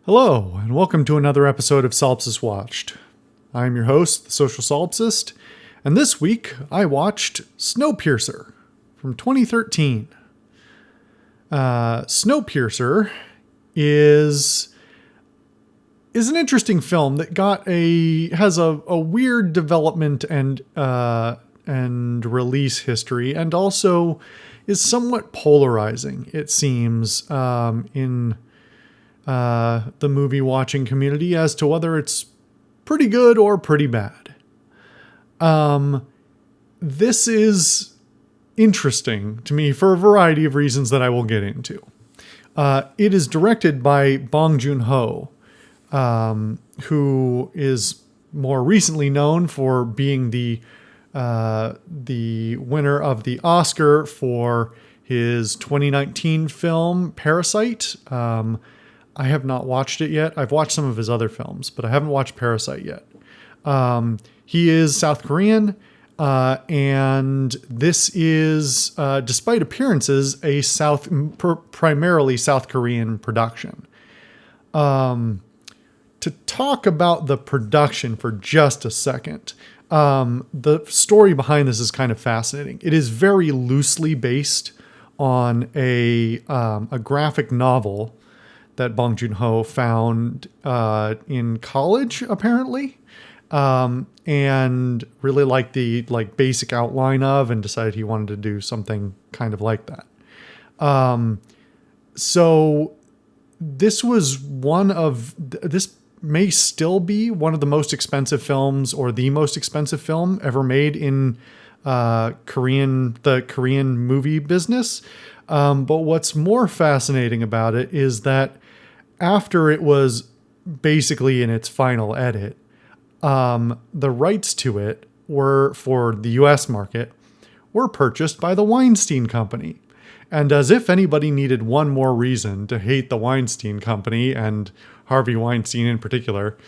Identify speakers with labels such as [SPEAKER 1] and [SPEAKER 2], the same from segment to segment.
[SPEAKER 1] Hello, and welcome to another episode of Solipsist Watched. I'm your host, the Social Solipsist, and this week I watched Snowpiercer from 2013. Snowpiercer is an interesting film that has a weird development and release history, and also is somewhat polarizing, it seems, in the movie watching community as to whether it's pretty good or pretty bad. This is interesting to me for a variety of reasons that I will get into. It is directed by Bong Joon-ho, who is more recently known for being the winner of the Oscar for his 2019 film Parasite. I have not watched it yet. I've watched some of his other films, but I haven't watched Parasite yet. He is South Korean, and this is, despite appearances, a primarily South Korean production. To talk about the production for just a second, the story behind this is kind of fascinating. It is very loosely based on a graphic novel that Bong Joon-ho found in college, apparently, and really liked the basic outline of, and decided he wanted to do something kind of like that. So this may still be one of the most expensive films, or the most expensive film ever made in the Korean movie business. But what's more fascinating about it is that after it was basically in its final edit, the rights to it for the US market were purchased by the Weinstein Company. And as if anybody needed one more reason to hate the Weinstein Company, and Harvey Weinstein in particular,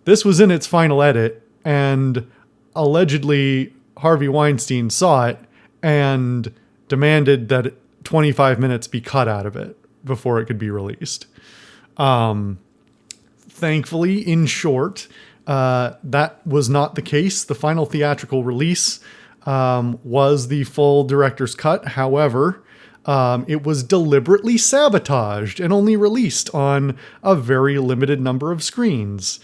[SPEAKER 1] this was in its final edit, and allegedly Harvey Weinstein saw it and demanded that 25 minutes be cut out of it before it could be released. Thankfully, in short, that was not the case. The final theatrical release was the full director's cut. However, it was deliberately sabotaged and only released on a very limited number of screens.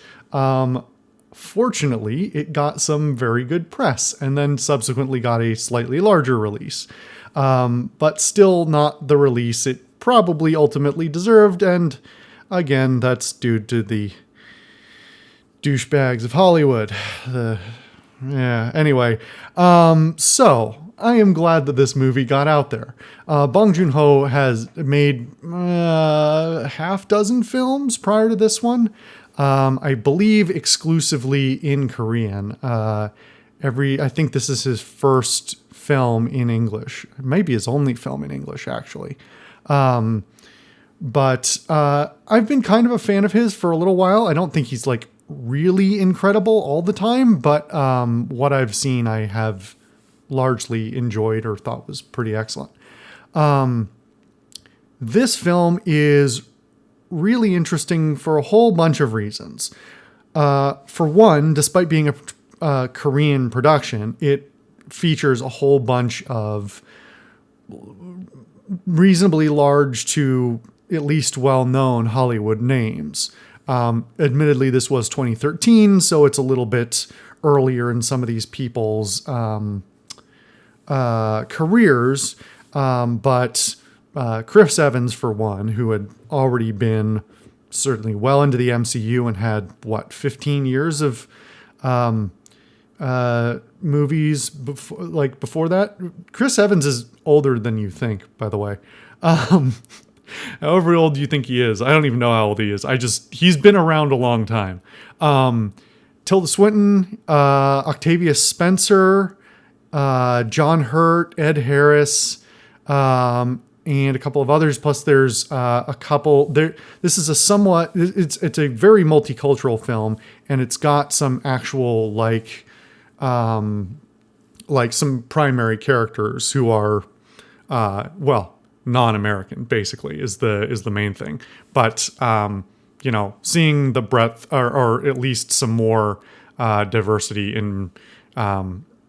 [SPEAKER 1] Fortunately, it got some very good press, and then subsequently got a slightly larger release. But still not the release it probably ultimately deserved, and again, that's due to the douchebags of Hollywood. Anyway, so I am glad that this movie got out there. Bong Joon-ho has made half dozen films prior to this one. I believe exclusively in Korean. I think this is his first film in English. It may be his only film in English, actually. But I've been kind of a fan of his for a little while. I don't think he's really incredible all the time, but what I've seen I have largely enjoyed or thought was pretty excellent. This film is really interesting for a whole bunch of reasons. For one, despite being a Korean production, it features a whole bunch of reasonably large to at least well-known Hollywood names. Admittedly, this was 2013, so it's a little bit earlier in some of these people's careers. But Chris Evans, for one, who had already been certainly well into the MCU and had, 15 years of movies before that. Chris Evans is older than you think, by the way. However old you think he is. I don't even know how old he is. He's been around a long time. Tilda Swinton, Octavia Spencer, John Hurt, Ed Harris, and a couple of others. Plus there's a couple there. This is it's a very multicultural film, and it's got some actual some primary characters who are, non-American, basically, is the main thing. But seeing the breadth, or at least some more diversity in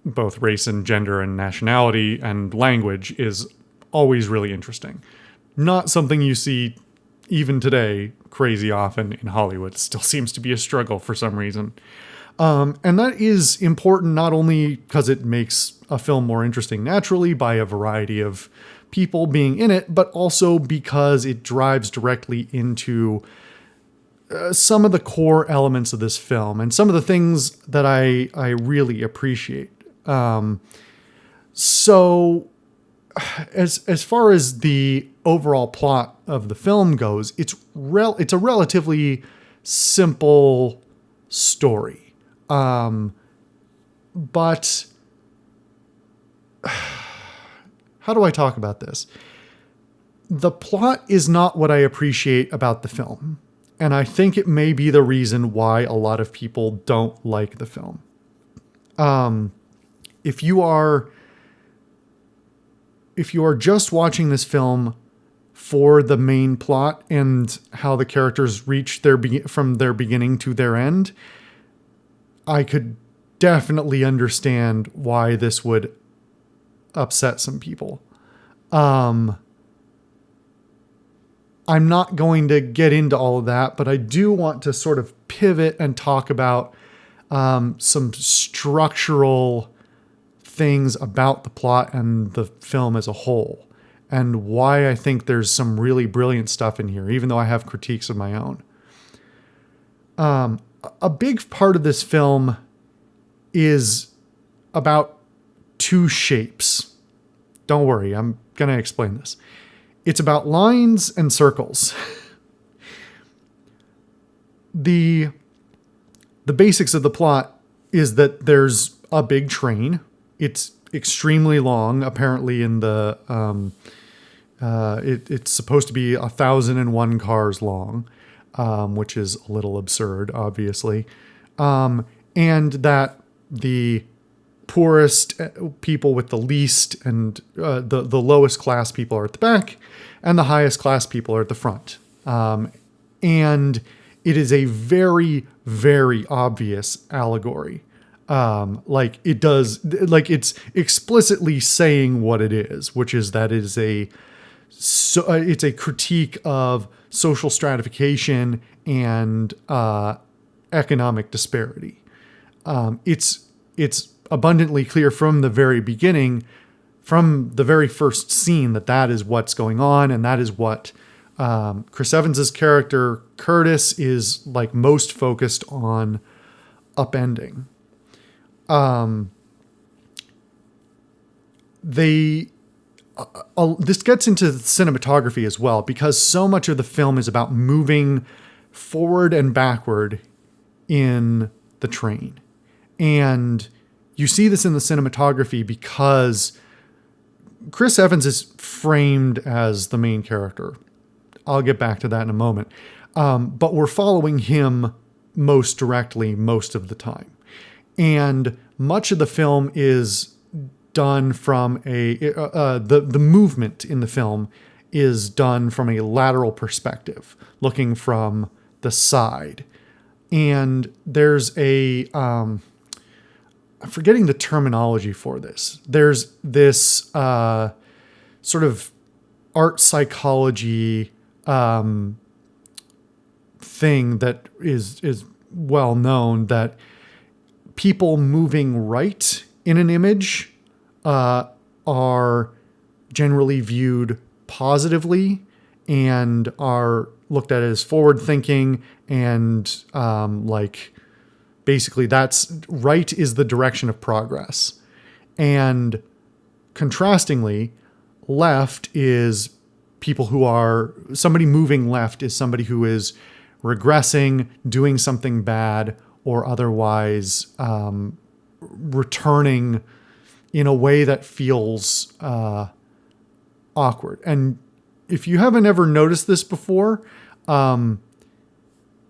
[SPEAKER 1] both race and gender and nationality and language is always really interesting. Not something you see even today crazy often in Hollywood. It still seems to be a struggle for some reason. And that is important not only because it makes a film more interesting naturally by a variety of people being in it, but also because it drives directly into some of the core elements of this film and some of the things that I really appreciate. So as far as the overall plot of the film goes, it's a relatively simple story. But how do I talk about this? The plot is not what I appreciate about the film. And I think it may be the reason why a lot of people don't like the film. If you are just watching this film for the main plot and how the characters reach from their beginning to their end, I could definitely understand why this would upset some people. I'm not going to get into all of that, but I do want to sort of pivot and talk about some structural things about the plot and the film as a whole, and why I think there's some really brilliant stuff in here, even though I have critiques of my own. A big part of this film is about two shapes. Don't worry, I'm going to explain this. It's about lines and circles. The basics of the plot is that there's a big train. It's extremely long. Apparently in the, it's supposed to be 1,001 cars long, which is a little absurd, obviously. And that the poorest people with the least and the lowest class people are at the back, and the highest class people are at the front. And it is a very, very obvious allegory. It's explicitly saying what it is, which is that it's a critique of social stratification and economic disparity. It's abundantly clear from the very beginning, from the very first scene, that is what's going on, and that is what Chris Evans's character Curtis is most focused on upending. This gets into cinematography as well, because so much of the film is about moving forward and backward in the train. And you see this in the cinematography because Chris Evans is framed as the main character. I'll get back to that in a moment. But we're following him most directly most of the time. And much of the film is done from the movement in the film is done from a lateral perspective, looking from the side. And there's I'm forgetting the terminology for this. There's this sort of art psychology thing that is well known, that people moving right in an image are generally viewed positively and are looked at as forward thinking, and basically that's right is the direction of progress. And contrastingly, left is people who are, somebody moving left is somebody who is regressing, doing something bad, or otherwise returning in a way that feels awkward. And if you haven't ever noticed this before,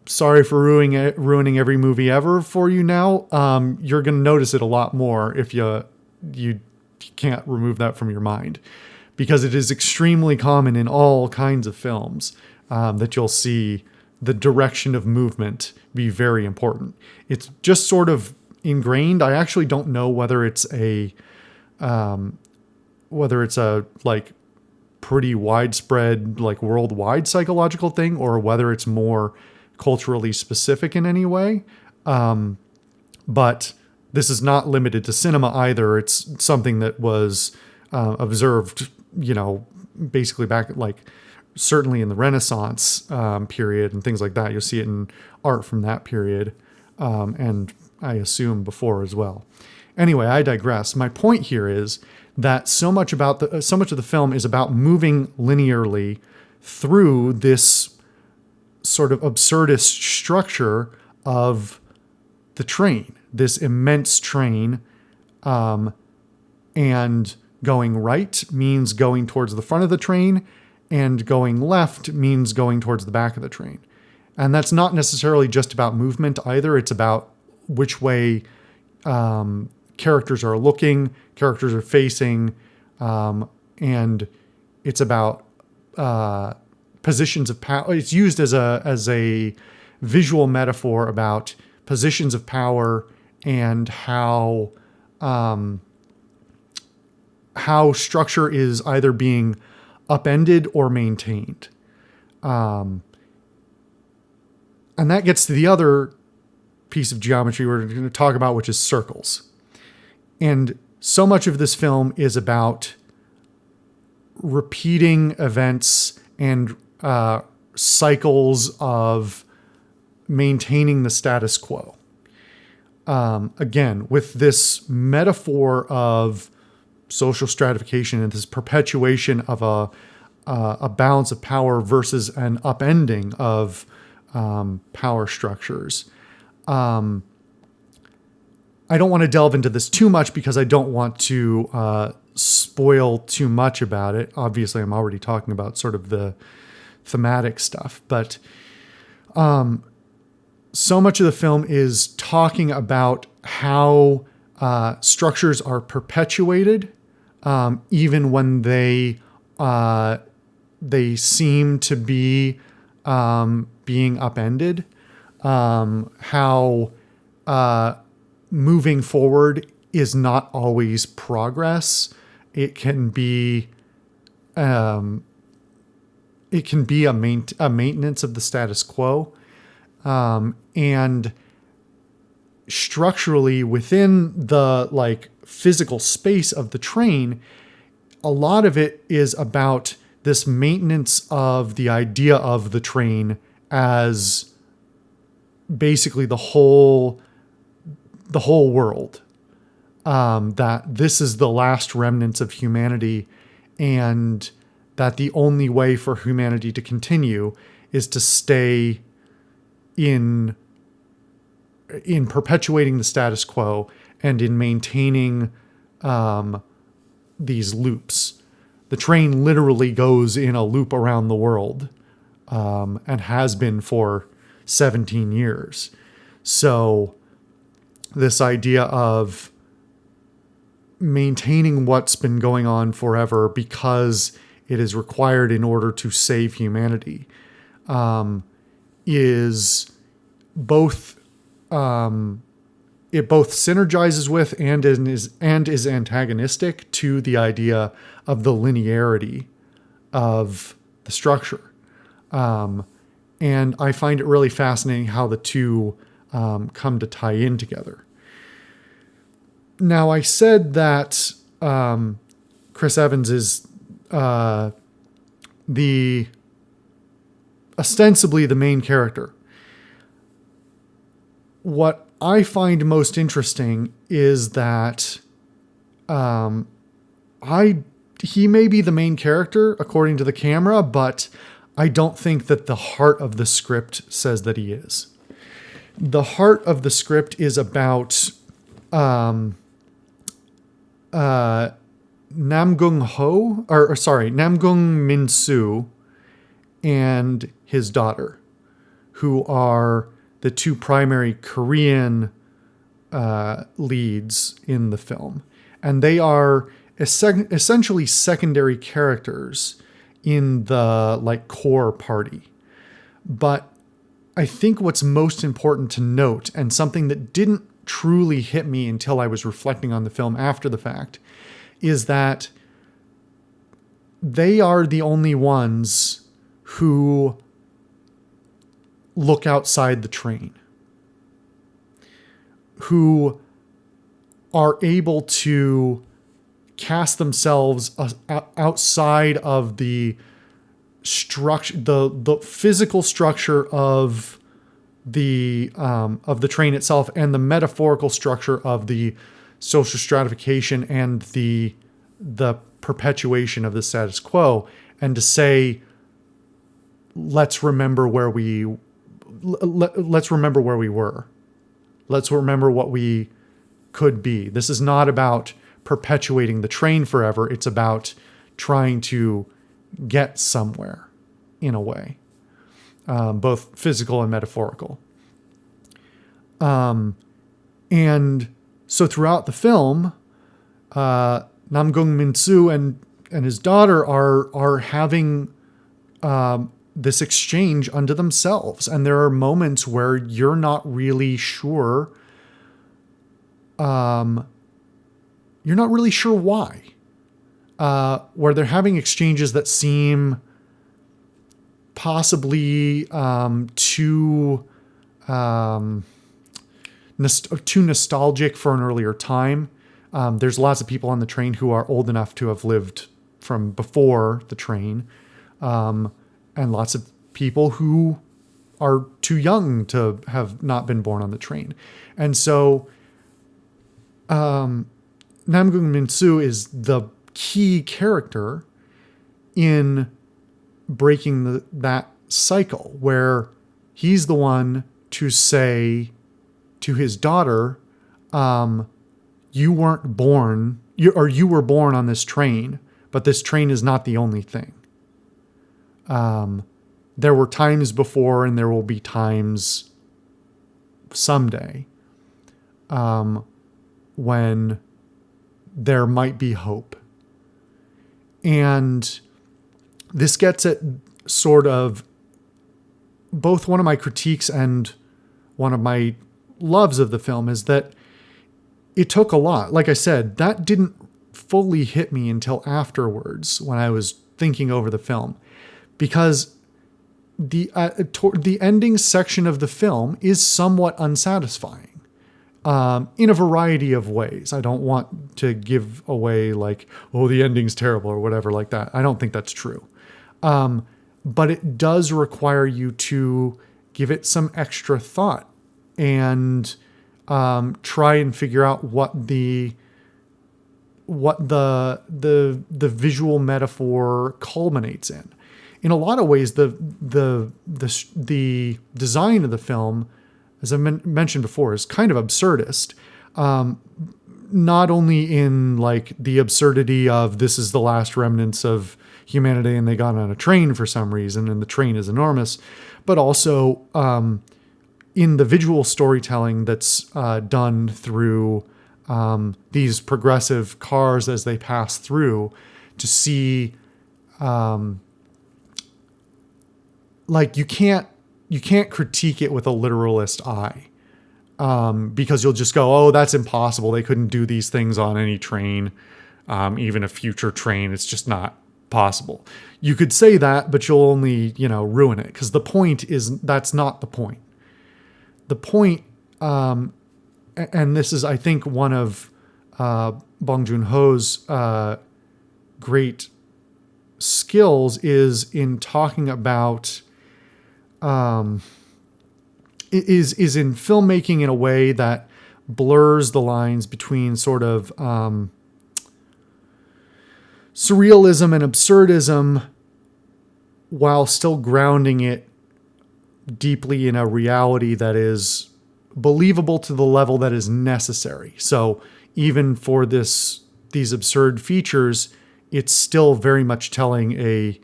[SPEAKER 1] sorry for ruining every movie ever for you now. You're going to notice it a lot more if you can't remove that from your mind. because it is extremely common in all kinds of films that you'll see the direction of movement be very important. It's just sort of ingrained. I actually don't know whether it's a like pretty widespread, like worldwide psychological thing, or whether it's more culturally specific in any way. But this is not limited to cinema either. It's something that was observed, basically back like certainly in the Renaissance period and things like that. You'll see it in art from that period, and I assume before as well. Anyway, I digress. My point here is that so much of the film is about moving linearly through this sort of absurdist structure of the train, this immense train, and going right means going towards the front of the train, and going left means going towards the back of the train. And that's not necessarily just about movement either. It's about which way characters are looking, characters are facing, and it's about positions of power. It's used as a visual metaphor about positions of power and how structure is either being upended or maintained. And that gets to the other piece of geometry we're going to talk about, which is circles. And so much of this film is about repeating events and cycles of maintaining the status quo. Again, with this metaphor of social stratification and this perpetuation of a balance of power versus an upending of power structures. I don't want to delve into this too much because I don't want to spoil too much about it. Obviously, I'm already talking about sort of the thematic stuff, but so much of the film is talking about how structures are perpetuated, even when they seem to be being upended. How moving forward is not always progress. It can be a maintenance of the status quo. And structurally within the like physical space of the train, a lot of it is about this maintenance of the idea of the train as basically the whole world. That this is the last remnants of humanity, and that the only way for humanity to continue is to stay in perpetuating the status quo and in maintaining these loops. The train literally goes in a loop around the world, and has been for 17 years. So this idea of maintaining what's been going on forever because it is required in order to save humanity, is both, it both synergizes with and is antagonistic to the idea of the linearity of the structure. And I find it really fascinating how the two come to tie in together. Now, I said that Chris Evans is ostensibly the main character. What I find most interesting is that he may be the main character according to the camera, but I don't think that the heart of the script says that he is. The heart of the script is about Namgung Min-soo and his daughter, who are the two primary Korean leads in the film. And they are essentially secondary characters in the like core party. But I think what's most important to note, and something that didn't truly hit me until I was reflecting on the film after the fact, is that they are the only ones who look outside the train, who are able to cast themselves outside of the structure, the physical structure of the train itself, and the metaphorical structure of the social stratification and the perpetuation of the status quo, and to say, let's remember where we were. Let's remember what we could be. This is not about perpetuating the train forever. It's about trying to get somewhere, in a way, both physical and metaphorical. And so throughout the film, Namgung Min-soo and his daughter are having this exchange unto themselves, and there are moments where you're not really sure. You're not really sure why. Where they're having exchanges that seem possibly too nostalgic for an earlier time. There's lots of people on the train who are old enough to have lived from before the train, and lots of people who are too young to have not been born on the train. And so Namgung Min-soo is the key character in breaking that cycle, where he's the one to say to his daughter, you weren't born, you were born on this train, but this train is not the only thing. There were times before, and there will be times someday when there might be hope. And this gets at sort of both one of my critiques and one of my loves of the film, is that it took a lot. Like I said, that didn't fully hit me until afterwards when I was thinking over the film, because the ending section of the film is somewhat unsatisfying. In a variety of ways. I don't want to give away like, oh, the ending's terrible or whatever like that. I don't think that's true. But it does require you to give it some extra thought and try and figure out what the visual metaphor culminates in. In a lot of ways, the design of the film, as I mentioned before, is kind of absurdist. Not only in like the absurdity of this is the last remnants of humanity and they got on a train for some reason and the train is enormous, but also in the visual storytelling that's done through these progressive cars as they pass through, to see like you can't critique it with a literalist eye, because you'll just go, oh, that's impossible. They couldn't do these things on any train, even a future train. It's just not possible. You could say that, but you'll only, ruin it, because the point is that's not the point. The point, and this is, I think, one of Bong Joon-ho's great skills, is in talking about is in filmmaking in a way that blurs the lines between sort of surrealism and absurdism, while still grounding it deeply in a reality that is believable to the level that is necessary. So even for these absurd features, it's still very much telling a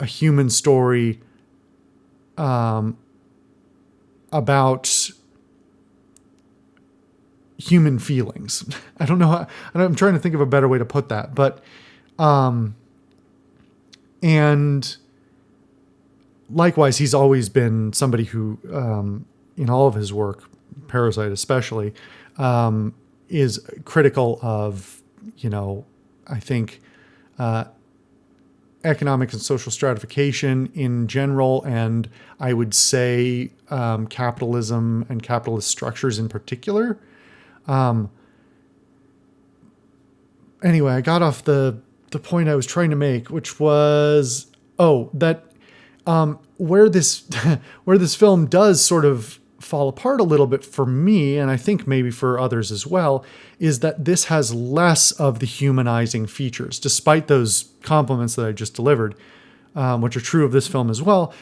[SPEAKER 1] human story about human feelings. I don't know how, I'm trying to think of a better way to put that, but, and likewise, he's always been somebody who, in all of his work, Parasite especially, is critical of, I think, economic and social stratification in general, and I would say capitalism and capitalist structures in particular. Anyway, I got off the point I was trying to make, which was that where this where this film does sort of fall apart a little bit for me, and I think maybe for others as well, is that this has less of the humanizing features, despite those compliments that I just delivered, which are true of this film as well.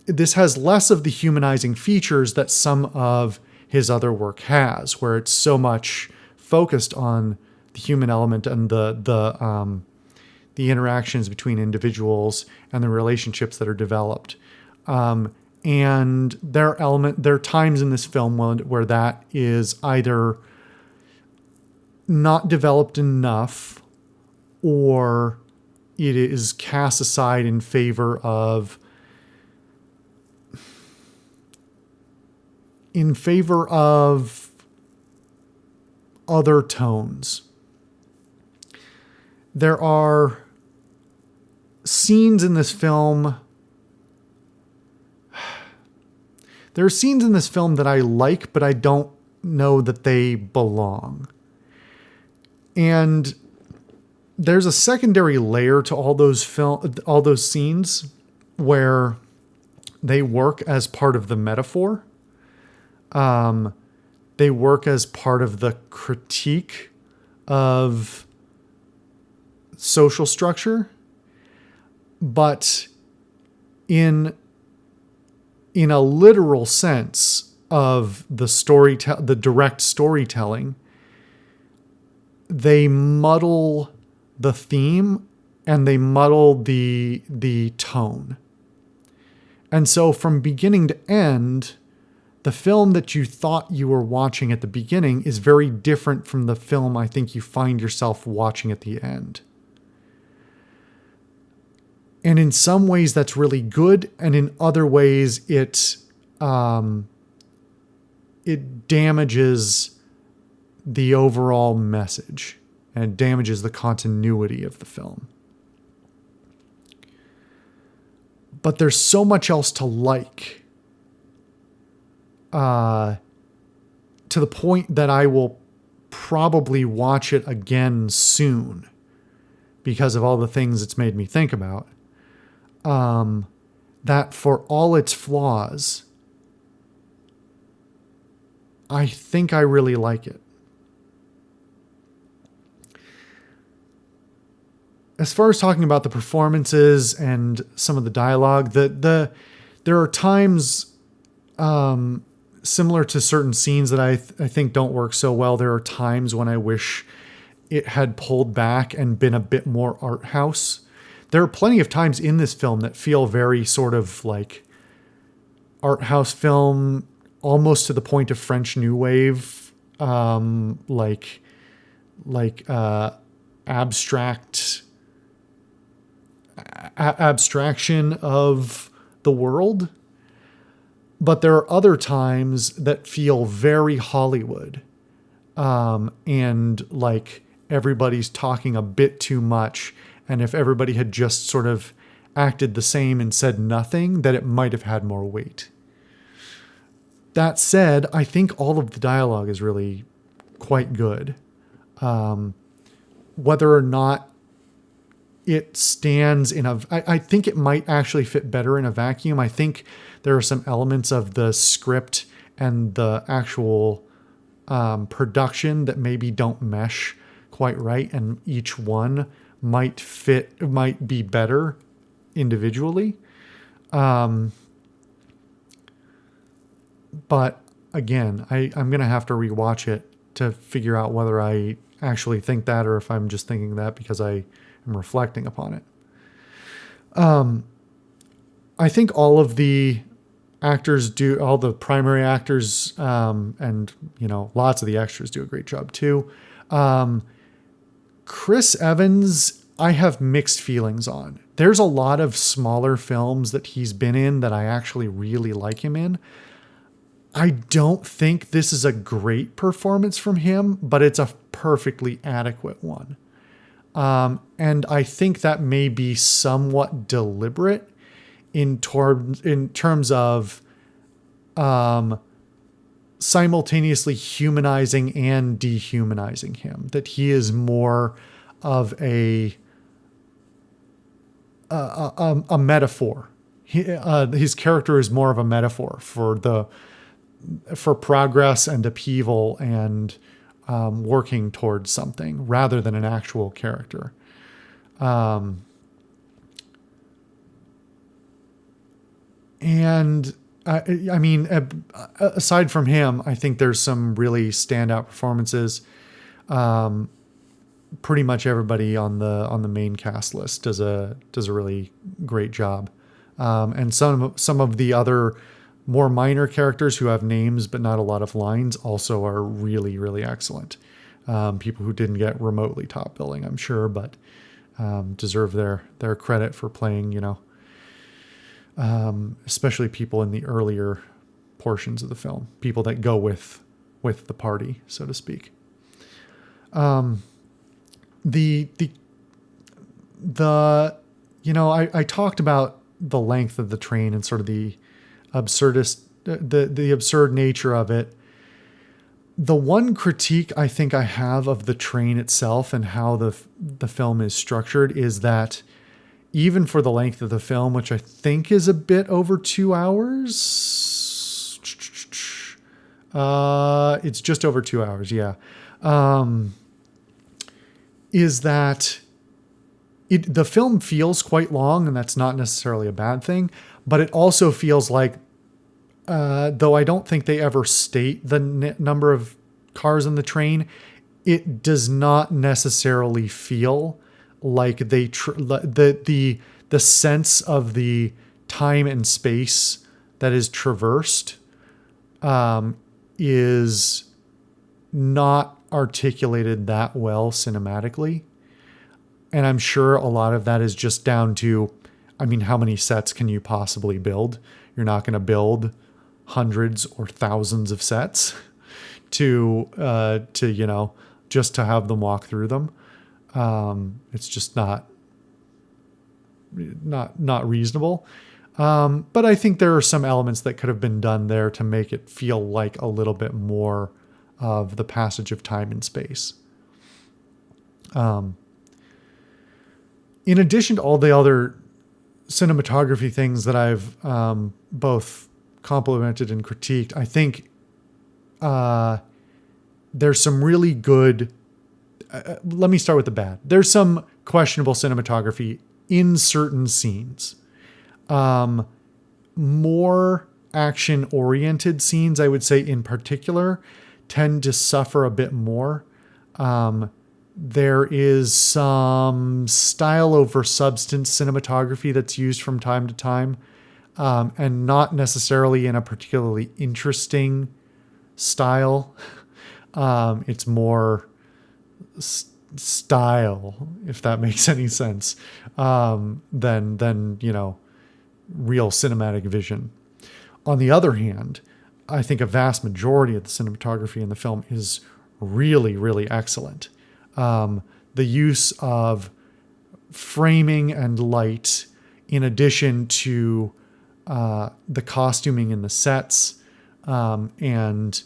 [SPEAKER 1] This has less of the humanizing features that some of his other work has, where it's so much focused on the human element and the interactions between individuals and the relationships that are developed. And there are times in this film where that is either not developed enough, or it is cast aside in favor of other tones. There are scenes in this film. There are scenes in this film that I like, but I don't know that they belong. And there's a secondary layer to all those scenes where they work as part of the metaphor. They work as part of the critique of social structure, but in a literal sense of the direct storytelling, they muddle the theme and they muddle the tone. And so from beginning to end, the film that you thought you were watching at the beginning is very different from the film I think you find yourself watching at the end. And in some ways that's really good, and in other ways it damages the overall message and it damages the continuity of the film. But there's so much else to like, to the point that I will probably watch it again soon because of all the things it's made me think about. That for all its flaws, I think I really like it. As far as talking about the performances and some of the dialogue, there are times, similar to certain scenes that I think don't work so well. There are times when I wish it had pulled back and been a bit more art house. There are plenty of times in this film that feel very sort of like art house film, almost to the point of French New Wave, abstraction of the world. But there are other times that feel very Hollywood, and like everybody's talking a bit too much. And if everybody had just sort of acted the same and said nothing, that it might have had more weight. That said, I think all of the dialogue is really quite good. Whether or not it stands I think it might actually fit better in a vacuum. I think there are some elements of the script and the actual production that maybe don't mesh quite right, and each one might be better individually. But again, I'm going to have to rewatch it to figure out whether I actually think that or if I'm just thinking that because I am reflecting upon it. I think all of the all the primary actors, and, lots of the extras do a great job too. Chris Evans, I have mixed feelings on. There's a lot of smaller films that he's been in that I actually really like him in. I don't think this is a great performance from him, but it's a perfectly adequate one. And I think that may be somewhat deliberate in terms of simultaneously humanizing and dehumanizing him. That he is more of a metaphor. His character is more of a metaphor for progress and upheaval and working towards something rather than an actual character. And I mean, aside from him, I think there's some really standout performances. Pretty much everybody on the main cast list does a really great job. And some of the other more minor characters who have names but not a lot of lines also are really, really excellent. People who didn't get remotely top billing, I'm sure, but deserve their credit for playing, especially people in the earlier portions of the film, people that go with the party, so to speak. I talked about the length of the train and sort of the absurd nature of it. The one critique I think I have of the train itself and how the film is structured is that even for the length of the film, which I think is a bit over 2 hours, it's just over 2 hours. Yeah. Is that the film feels quite long, and that's not necessarily a bad thing, but it also feels like, though I don't think they ever state the number of cars on the train, it does not necessarily feel like the sense of the time and space that is traversed is not articulated that well cinematically. And I'm sure a lot of that is just down to, how many sets can you possibly build? You're not going to build hundreds or thousands of sets to just to have them walk through them. It's just not reasonable. But I think there are some elements that could have been done there to make it feel like a little bit more of the passage of time and space. In addition to all the other cinematography things that I've both complimented and critiqued, I think there's some really good... let me start with the bad. There's some questionable cinematography in certain scenes. More action-oriented scenes, I would say in particular, tend to suffer a bit more. There is some style over substance cinematography that's used from time to time, and not necessarily in a particularly interesting style. It's more style, if that makes any sense, than real cinematic vision. On the other hand, I think a vast majority of the cinematography in the film is really, really excellent. The use of framing and light, in addition to the costuming in the sets, and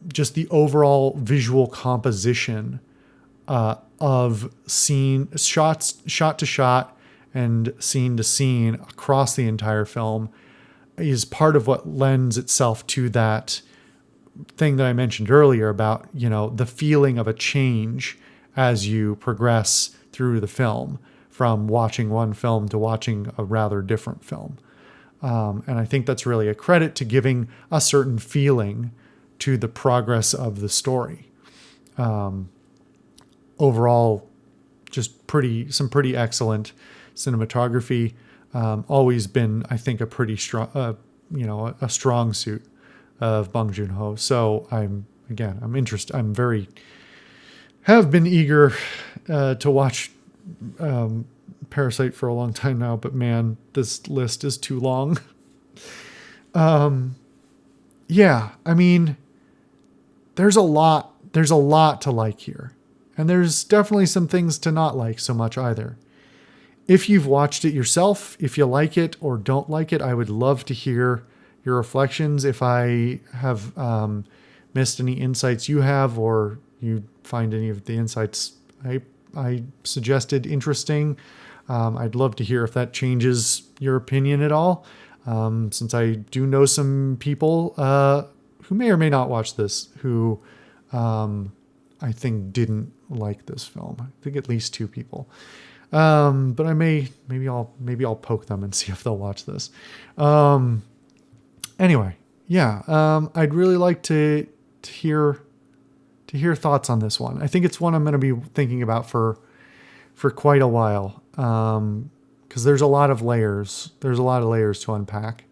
[SPEAKER 1] just the overall visual composition of shot to shot and scene to scene across the entire film, is part of what lends itself to that thing that I mentioned earlier about, the feeling of a change as you progress through the film, from watching one film to watching a rather different film. And I think that's really a credit to giving a certain feeling to the progress of the story. Overall, just some pretty excellent cinematography. always been, I think, a pretty strong, a strong suit of Bong Joon-ho. So I'm interested. Have been eager to watch Parasite for a long time now, but man, this list is too long. Yeah, I mean, there's a lot to like here. And there's definitely some things to not like so much either. If you've watched it yourself, if you like it or don't like it, I would love to hear your reflections. If I have missed any insights you have, or you find any of the insights I suggested interesting, I'd love to hear if that changes your opinion at all. Since I do know some people who may or may not watch this, who I think didn't like this film. I think at least 2 people. But maybe I'll poke them and see if they'll watch this. Anyway, yeah, I'd really like to hear thoughts on this one. I think it's one I'm going to be thinking about for quite a while. Because there's a lot of layers. There's a lot of layers to unpack.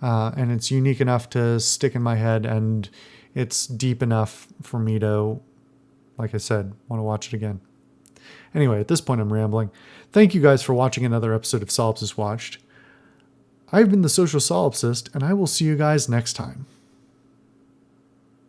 [SPEAKER 1] And it's unique enough to stick in my head, and it's deep enough for me to, like I said, want to watch it again. Anyway, at this point I'm rambling. Thank you guys for watching another episode of Solipsist Watched. I've been the Social Solipsist, and I will see you guys next time.